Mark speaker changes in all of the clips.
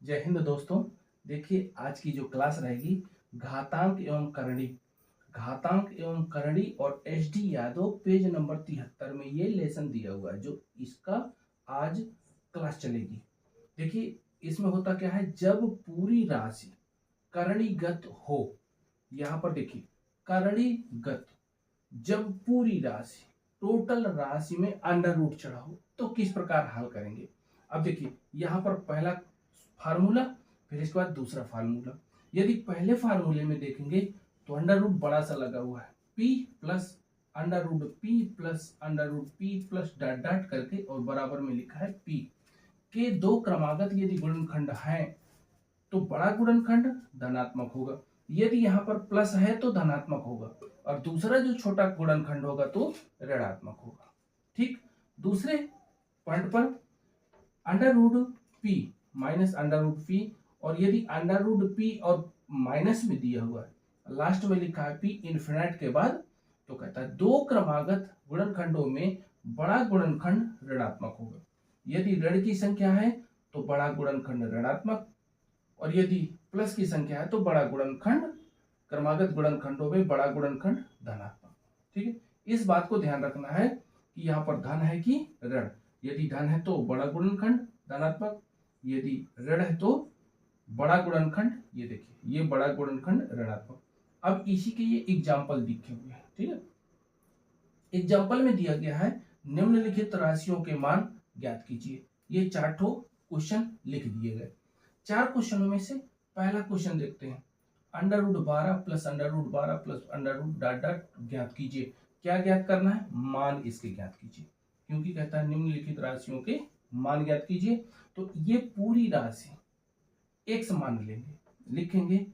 Speaker 1: जय हिंद दोस्तों। देखिए आज की जो क्लास रहेगी घातांक एवं करणी। घातांक एवं करणी और H D Yadav page number 73 में ये लेसन दिया हुआ है जो इसका आज क्लास चलेगी। देखिए इसमें होता क्या है, जब पूरी राशि करणीगत हो। यहाँ पर देखिए करणीगत, जब पूरी राशि टोटल राशि में अंडर रूट चढ़ा हो तो किस प्रकार हल करेंगे। अब देखिए यहाँ पर पहला फार्मूला, फिर इसके बाद दूसरा फार्मूला। यदि पहले फार्मूले में देखेंगे तो अंडर रूट बड़ा सा लगा हुआ है, p plus under root p plus under root p plus dot dot करके और बराबर में लिखा है p के दो क्रमागत यदि गुणनखंड हैं तो बड़ा गुणनखंड धनात्मक होगा, यदि यहाँ पर प्लस है तो धनात्मक होगा और दूसरा जो छोटा गुणनखंड होगा तो ऋणात्मक होगा। ठीक, दूसरे पॉइंट पर under root p minus under root p, और यदि अंडर रूट p और माइनस में दिया हुआ है लास्ट में लिखा है p इन्फिनाइट के बाद, तो कहता है दो क्रमागत गुणनखंडों में बड़ा गुणनखंड ऋणात्मक होगा। यदि ऋण की संख्या है तो बड़ा गुणनखंड ऋणात्मक, और यदि प्लस की संख्या है तो बड़ा गुणनखंड, क्रमागत गुणनखंडों में बड़ा गुणनखंड धनात्मक। ठीक है, इस बात को ध्यान रखना है कि यहाँ पर धन है कि ऋण। यदि धन है तो बड़ा गुणनखंड धनात्मक, यदि ऋण है तो बड़ा गुणनखंड, ये देखिए ये बड़ा गुणनखंड ऋणात्मक। अब इसी के ये एग्जाम्पल दिखे हुए हैं। ठीक है, एग्जाम्पल में दिया गया है निम्नलिखित राशियों के मान ज्ञात कीजिए। ये चार ठो क्वेश्चन लिख दिए गए। चार क्वेश्चनों में से पहला क्वेश्चन देखते हैं, under root 12 plus under root 12 plus under root dot dot ज्ञात कीजिए। क्या ज्ञात करना है? मान इसके ज्ञात कीजिए, क्योंकि कहता है निम्नलिखित राशियों के मान ज्ञात कीजिए। तो ये पूरी राशि x मान लेंगे, लिखेंगे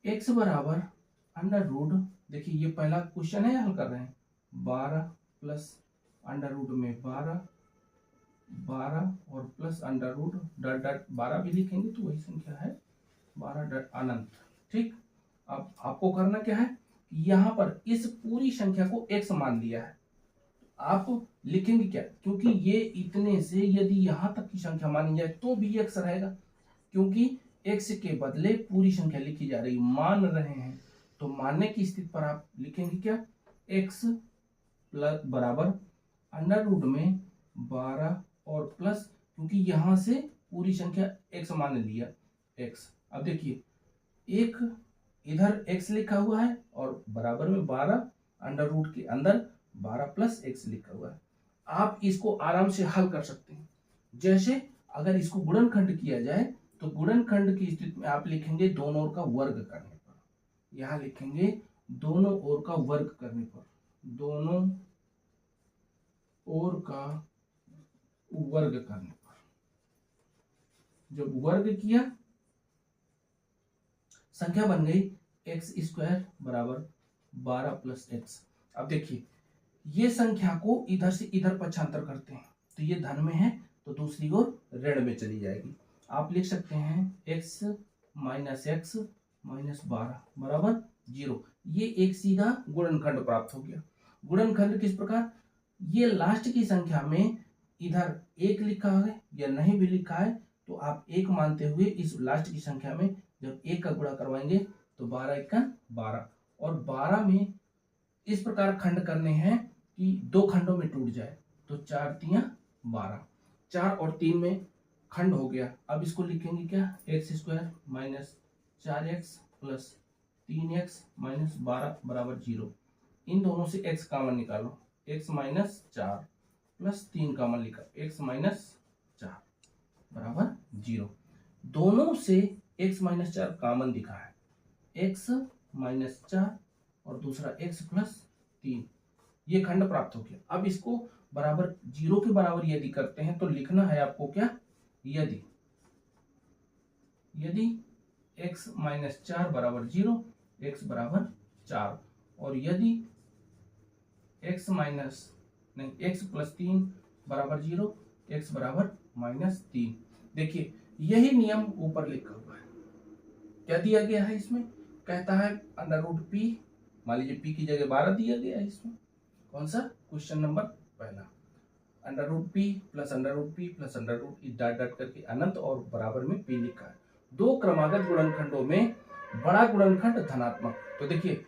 Speaker 1: x बराबर अंडर रूट, देखिए ये पहला क्वेश्चन है हल कर रहे हैं, 12 प्लस अंडर रूट में 12 और plus under root dot dot 12 भी लिखेंगे तो वही संख्या है 12 डॉट अनंत। ठीक, अब आपको करना क्या है, यहां पर इस पूरी संख्या को x मान लिया है, आप लिखेंगे क्या, क्योंकि ये इतने से यदि यहां तक की संख्या मानी जाए तो भी x रहेगा, क्योंकि x के बदले पूरी संख्या लिखी जा रही, मान रहे हैं तो मानने की स्थिति पर आप लिखेंगे क्या, x प्लस बराबर अंडर रूट में 12 और प्लस, क्योंकि यहां से पूरी संख्या x मान लिया x। अब देखिए एक इधर x लिखा हुआ है और बराबर में 12 अंडर रूट के अंदर 12 प्लस x लिखा हुआ है। आप इसको आराम से हल कर सकते हैं। जैसे अगर इसको गुणनखंड किया जाए तो गुणनखंड की स्थिति में आप लिखेंगे दोनों ओर का वर्ग करने पर, यहां लिखेंगे दोनों ओर का वर्ग करने पर, दोनों ओर का वर्ग करने पर, जब वर्ग किया संख्या बन गई एक्स स्क्वायर बराबर 12 प्लस एक्स। अब देखिए ये संख्या को इधर से इधर पक्षांतर करते हैं तो ये धन में है तो दूसरी ओर ऋण में चली जाएगी। आप लिख सकते हैं x माइनस 12 बराबर 0। ये एक सीधा गुणनखंड प्राप्त हो गया। गुणनखंड किस प्रकार, ये लास्ट की संख्या में इधर एक लिखा है या नहीं भी लिखा है तो आप एक मानते हुए इस लास्ट की संख्या में जब एक का गुणा करवाएंगे तो 12 एकन 12, और 12 में इस प्रकार खंड करने हैं कि दो खंडों में टूट जाए, तो 4 तियां 12, 4 और 3 में खंड हो गया। अब इसको लिखेंगे क्या, x square minus 4x plus 3x minus 12 बराबर 0। इन दोनों से x कॉमन निकालो, x माइनस 4 प्लस 3 कॉमन लिखा, x माइनस 4 बराबर 0। दोनों से x माइनस 4 कॉमन दिखा है, x माइनस 4 और दूसरा x प्लस 3, ये खंड प्राप्त हो गया। अब इसको बराबर 0 के बराबर यदि करते हैं तो लिखना है आपको क्या, यदि x माइनस 4 बराबर 0, x बराबर 4, और यदि x माइनस नहीं x प्लस 3 बराबर 0, x बराबर माइनस 3। देखिए यही नियम ऊपर लिखा हुआ है। क्या दिया गया है इसमें, कहता है अंडर रूट p, मान लीजिए p की जगह 12 दिया गया है इसमें। कौन सा, क्वेश्चन नंबर पहला। Under root P plus under root P plus under root dot dot करके अनंत और बराबर में पी लिखा है। दो क्रमागत गुणनखंडों में बड़ा गुणनखंड धनात्मक, तो देखिए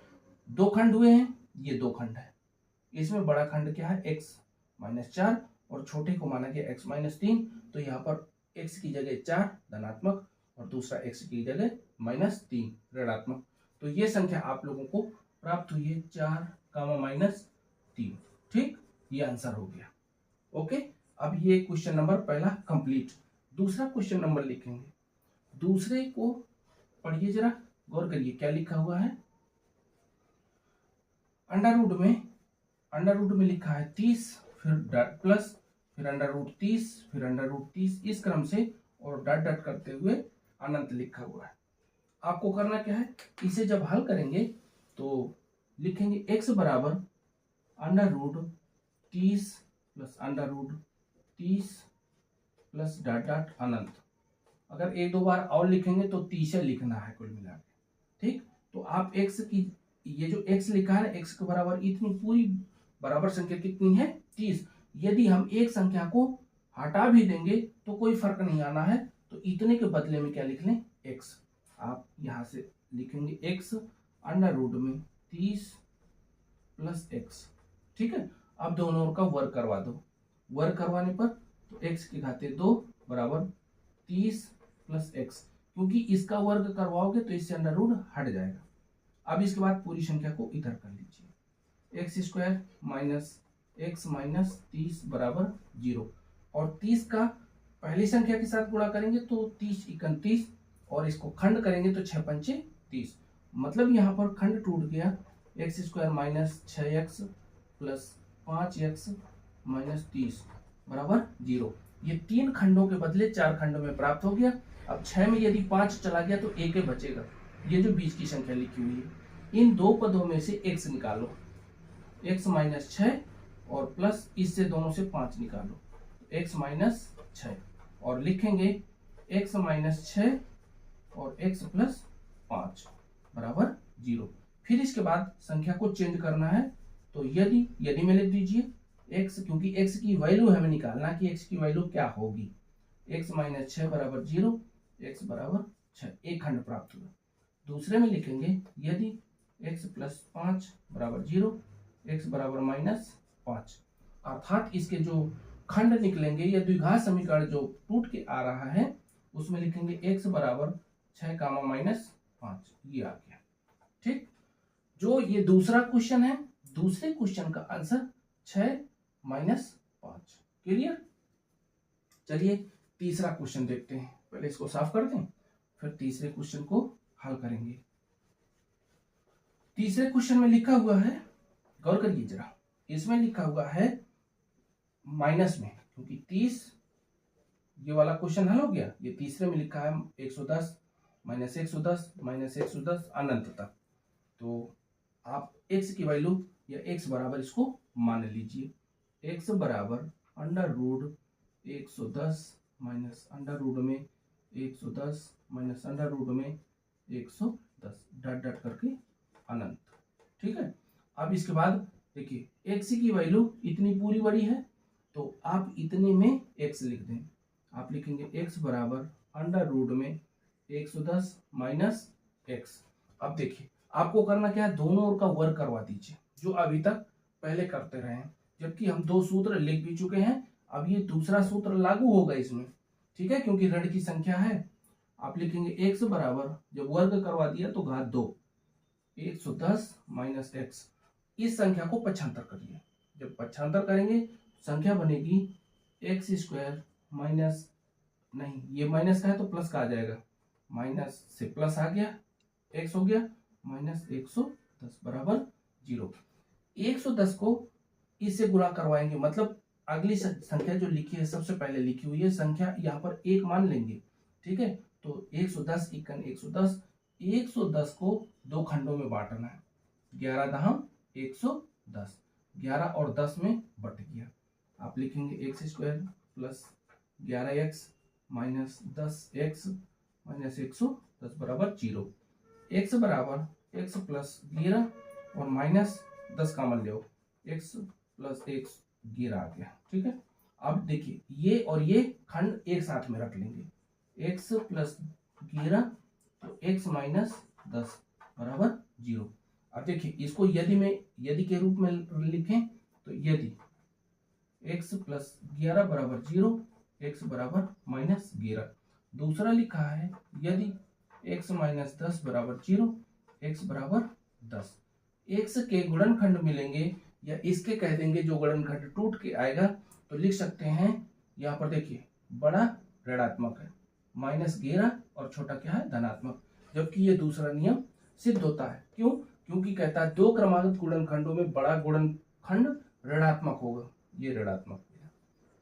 Speaker 1: दो खंड हुए हैं, ये दो खंड है, इसमें बड़ा खंड क्या है x माइनस 4 और छोटे को माना गया x माइनस 3, तो यहाँ पर x की जगह 4 धनात्मक और दूसरा x की जगह माइनस 3 ऋणात्मक। तो ये संख्या आप लोगों को प्राप्त हुई है 4 कामा माइनस 3। ठीक, ये आंसर हो गया। ओके, अब ये क्वेश्चन नंबर पहला कंप्लीट। दूसरा क्वेश्चन नंबर लिखेंगे, दूसरे को पढ़िए जरा, गौर करिए क्या लिखा हुआ है। अंडर रूट में लिखा है 30, फिर डॉट प्लस, फिर अंडर रूट 30, फिर अंडर रूट 30, इस क्रम से और डॉट डॉट करते हुए अनंत लिखा हुआ है। आपको करना क्या है, इसे जब हल करेंगे तो लिखेंगे x बराबर under root 30 plus under root 30 plus dot dot अनंत। अगर एक दो बार और लिखेंगे तो 30 लिखना है कुल मिला के। ठीक, तो आप x की ये जो x लिखा है x के बराबर इतनी पूरी बराबर संख्या कितनी है 30। यदि हम एक संख्या को हटा भी देंगे तो कोई फर्क नहीं आना है, तो इतने के बदले में क्या लिख लें x। आप यहां से लिखेंगे x अंडर रूट में 30 प्लस x। ठीक है, अब दोनों ओर का वर्ग करवा दो, वर्ग करवाने पर तो x की घाते 2 बराबर 30 प्लस x, क्योंकि इसका वर्ग करवाओगे तो इससे अंडर रूट हट जाएगा। अब इसके बाद पूरी संख्या को इधर कर लीजिए, x square minus x minus 30 बराबर 0, और 30 का पहली संख्या के साथ गुणा करेंगे तो 30 31, और इसको खंड करेंगे तो 6 पंचे 30, मतलब यहाँ पर खंड टूट गया, x square minus 6x plus 5x minus 30 बराबर 0। ये 3 खंडों के बदले 4 खंडों में प्राप्त हो गया। अब 6 में यदि 5 चला गया तो एक बचेगा, ये जो बीच की संख्या लिखी हुई है। इन दो पदों में से x निकालो, x माइनस 6 और प्लस इससे दोनों से 5 निकालो, x माइनस 6, और लिखेंगे x माइनस 6 और x प्लस 5 बराबर 0। फिर इसके बाद संख्या को चेंज करना है, तो यदि में लिख दीजिए x, क्योंकि x की वैल्यू हमें निकालना कि x की वैल्यू क्या होगी। x माइनस 6 बराबर 0, x बराबर 6, एक खंड प्राप्त हुआ। दूसरे में लिखेंगे यदि x प्लस 5 बराबर 0, x बराबर माइनस 5, अर्थात इसके जो खंड निकलेंगे या द्विघात समीकरण जो टूट के आ रहा है उसमें लिखेंगे x बराबर 6 कामा माइनस 5, ये आ गया। ठीक, जो ये दूसरा क्वेश्चन है, दूसरे क्वेश्चन का आंसर 6 माइनस 5। क्लियर। चलिए तीसरा क्वेश्चन देखते हैं, पहले इसको साफ कर दें फिर तीसरे क्वेश्चन को हल करेंगे। तीसरे क्वेश्चन में लिखा हुआ है, गौर करिए जरा, इसमें लिखा हुआ है माइनस में, क्योंकि 30 ये वाला क्वेश्चन हल हो गया, ये तीसरे में लिखा है 110 माइनस 110 माइनस 110 अनंत तक। तो आप x की वैल्यू या x बराबर इसको मान लीजिए, x बराबर under root 110 minus under root में 110 माइनस अंडर रूट में 110 डॉट डॉट करके अनंत। ठीक है, अब इसके बाद देखिए x की वैल्यू इतनी पूरी बड़ी है तो आप इतने में x लिख दें, आप लिखेंगे x बराबर अंडर रूट में 110 माइनस x। अब देखिए आपको करना क्या है, दोनों ओर का वर्ग करवा दीजिए, जो अभी तक पहले करते रहे हैं, जबकि हम दो सूत्र लिख भी चुके हैं। अब ये दूसरा सूत्र लागू होगा इसमें, ठीक है, क्योंकि ऋण की संख्या है। आप लिखेंगे x बराबर, जब वर्ग करवा दिया तो घात 2, 110 माइनस x, इस संख्या को पक्षांतर करिए, जब पक्षांतर करेंगे संख्या बनेगी एक्स स्क्वायर माइनस, नहीं ये माइनस का है तो प्लस का आ जाएगा, माइनस से प्लस आ गया, x हो गया माइनस 110 बराबर 0। 110 को इससे गुणा करवाएंगे, मतलब अगली संख्या जो लिखी है सबसे पहले लिखी हुई है संख्या, यहाँ पर एक मान लेंगे। ठीक है, तो 110 इक्कन 110, 110 को दो खंडों में बांटना है, 11 दहम 110, 11 और 10 में बट गया। आप लिखेंगे x square plus 11x minus 10x minus 110 बराबर 0। x बराबर x प्लस 11 और माइनस 10 का मान लो, x प्लस x 11 आ गया। ठीक है, अब देखिए ये और ये खंड एक साथ में रख लेंगे, x प्लस 11 तो x माइनस 10 बराबर 0। अब देखिए इसको यदि के रूप में लिखें तो यदि x प्लस 11 बराबर 0, x बराबर माइनस 11। दूसरा लिखा है यदि x माइनस 10 बराबर 0, x बराबर 10। x के गुणनखंड मिलेंगे या इसके कह देंगे जो गुणनखंड टूट के आएगा तो लिख सकते हैं, यहाँ पर देखिए बड़ा ऋणात्मक है -11 और छोटा क्या है धनात्मक, जबकि ये दूसरा नियम सिद्ध होता है। क्यों? क्योंकि कहता है दो क्रमागत गुणनखंडों में बड़ा गुणनखंड ऋणात्मक होगा, ये ऋणात्मक है।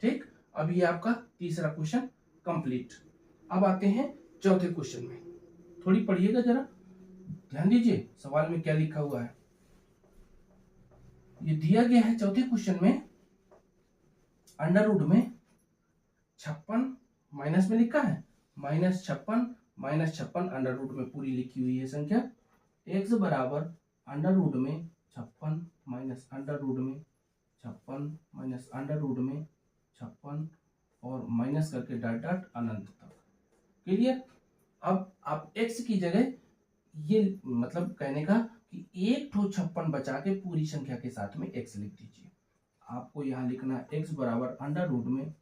Speaker 1: ठीक, अब ये आपका तीसरा क्वेश्चन कंप्लीट। अब आते हैं चौथे क्वेश्चन में, थोड़ी पढ़िएगा जरा, ध्यान दीजिए सवाल में क्या लिखा हुआ है। ये दिया गया है चौथे क्वेश्चन में अंडर रूट में 56 माइनस में लिखा है -56 अंडर रूट में पूरी लिखी हुई है संख्या, x बराबर अंडर रूट में 56 माइनस अंडर रूट में 56 माइनस अंडर रूट में 56 और माइनस करके डॉट डॉट अनंत तक। क्लियर? अब आप x की जगह ये मतलब कहने का कि एक ठो 56 बचा के पूरी संख्या के साथ में x लिख दीजिए। आपको यहाँ लिखना है x बराबर अंडर रूट में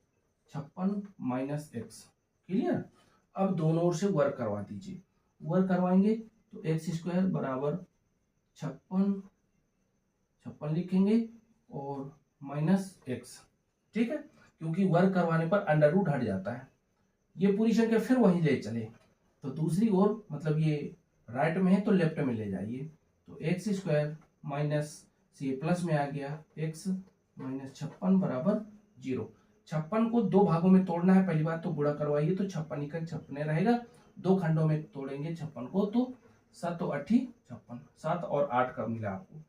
Speaker 1: 56 माइनस x। क्लियर? अब दोनों ओर से वर्क करवा दीजिए, वर्क करवाएंगे तो x स्क्वायर बराबर 56 लिखेंगे और माइनस x। ठीक है, क्योंकि वर्क करवाने पर अंडर रूट हट जाता है, ये पूरी संख्या फिर वहीं ले चले तो दूसरी ओर मतलब ये राइट में है तो लेफ्ट में ले जाइए, तो x स्क्वायर माइनस से प्लस में आ गया x माइनस 56 बराबर 0। 56 को दो भागों में तोड़ना है, पहली बात तो गुणा करवाइए तो 56 इक्का 56 रहेगा, दो खंडों में तोड़ेंगे 56 को तो 7 8 56, 7 और 8 का मिला आपको।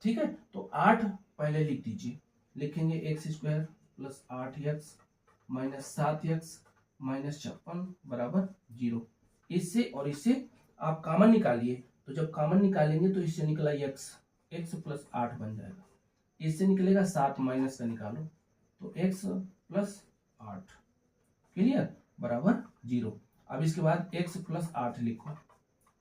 Speaker 1: ठीक है, तो 8 पहले लिख दीजिए, लिखेंगे x square plus 8x minus 7x minus 56 बराबर 0। इससे और इससे आप कॉमन निकालिए, तो जब कॉमन निकालेंगे तो इससे निकला x प्लस 8 बन जाएगा, इससे निकलेगा 7 माइनस का निकालो तो x प्लस 8। क्लियर? बराबर 0। अब इसके बाद x प्लस 8 लिखो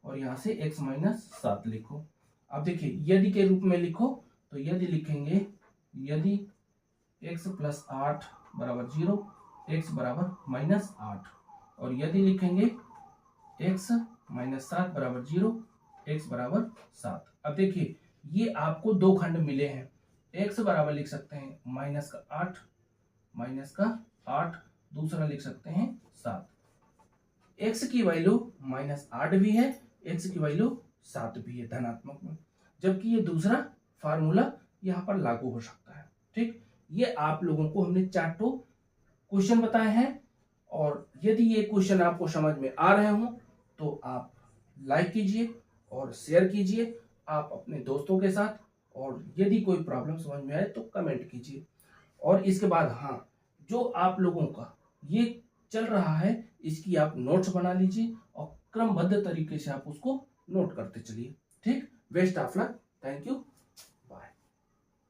Speaker 1: और यहाँ से x माइनस 7 लिखो। अब देखिए यदि के रूप में लिखो तो यदि लिखेंगे यदि x प्लस 8 बराबर 0, x बराबर माइनस 8, और यदि लिखेंगे x माइनस 7 बराबर 0, x बराबर 7। अब देखिए ये आपको दो खंड मिले हैं, x बराबर लिख सकते हैं माइनस का 8, दूसरा लिख सकते हैं 7। x की वैल्यू -8 भी है, x की वैल्यू 7 भी है धनात्मक में, जबकि ये दूसरा फार्मूला यहाँ पर लागू हो सकता है। ठीक, ये आप लोगों को हमने 4 क्वेश्चन बताए हैं, और यदि ये क्वेश्चन आपको समझ में आ रहे हो तो आप लाइक कीजिए और शेयर कीजिए आप अपने दोस्तों के साथ, और यदि कोई प्रॉब्लम समझ में आए तो कमेंट कीजिए। और इसके बाद हाँ, जो आप लोगों का ये चल रहा है इसकी आप नोट्स बना लीजिए और क्रमबद्ध तरीके से आप उसको नोट करते चलिए। ठीक, best of luck, thank you.